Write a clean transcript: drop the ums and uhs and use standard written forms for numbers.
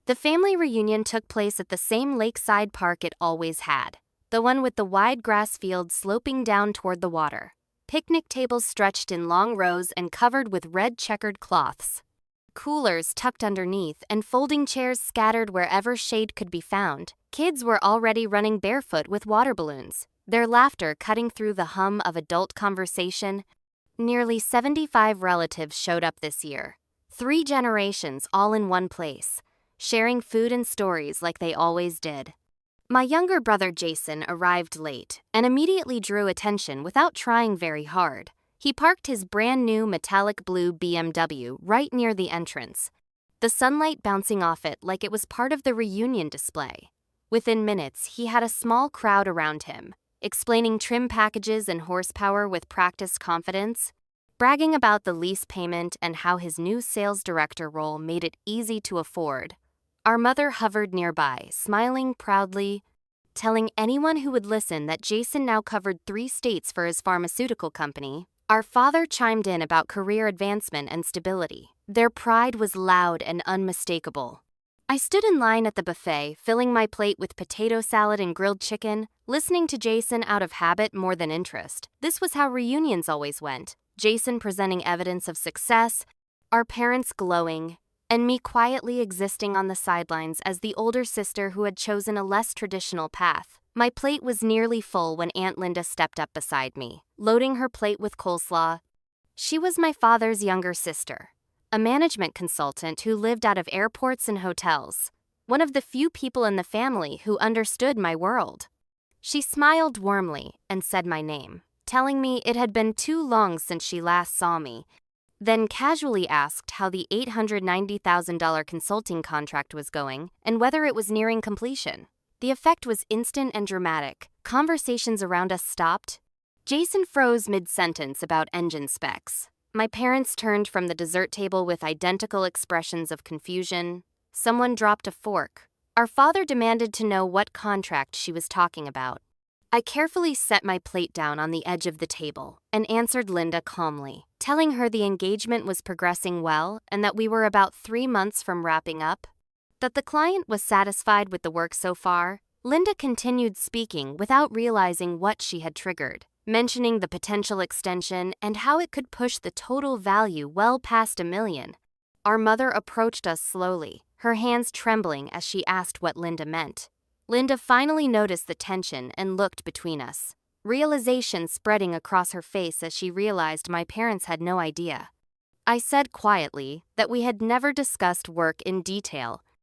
The family reunion took place at the same lakeside park it always had, the one with the wide grass field sloping down toward the water. Picnic tables stretched in long rows and covered with red checkered cloths. Coolers tucked underneath and folding chairs scattered wherever shade could be found. Kids were already running barefoot with water balloons, their laughter cutting through the hum of adult conversation. Nearly 75 relatives showed up this year. 3 generations all in one place, sharing food and stories like they always did. My younger brother Jason arrived late and immediately drew attention without trying very hard. He parked his brand new metallic blue BMW right near the entrance, the sunlight bouncing off it like it was part of the reunion display. Within minutes, he had a small crowd around him, explaining trim packages and horsepower with practiced confidence, bragging about the lease payment and how his new sales director role made it easy to afford. Our mother hovered nearby, smiling proudly, telling anyone who would listen that Jason now covered 3 states for his pharmaceutical company. Our father chimed in about career advancement and stability. Their pride was loud and unmistakable. I stood in line at the buffet, filling my plate with potato salad and grilled chicken, listening to Jason out of habit more than interest. This was how reunions always went. Jason presenting evidence of success, our parents glowing, and me quietly existing on the sidelines as the older sister who had chosen a less traditional path. My plate was nearly full when Aunt Linda stepped up beside me, loading her plate with coleslaw. She was my father's younger sister, a management consultant who lived out of airports and hotels, one of the few people in the family who understood my world. She smiled warmly and said my name, telling me it had been too long since she last saw me, then casually asked how the $890,000 consulting contract was going and whether it was nearing completion. The effect was instant and dramatic. Conversations around us stopped. Jason froze mid-sentence about engine specs. My parents turned from the dessert table with identical expressions of confusion. Someone dropped a fork. Our father demanded to know what contract she was talking about. I carefully set my plate down on the edge of the table and answered Linda calmly, telling her the engagement was progressing well and that we were about 3 months from wrapping up. That the client was satisfied with the work so far. Linda continued speaking without realizing what she had triggered, mentioning the potential extension and how it could push the total value well past $1 million. Our mother approached us slowly, her hands trembling as she asked what Linda meant. Linda finally noticed the tension and looked between us, realization spreading across her face as she realized my parents had no idea. I said quietly that we had never discussed work in detail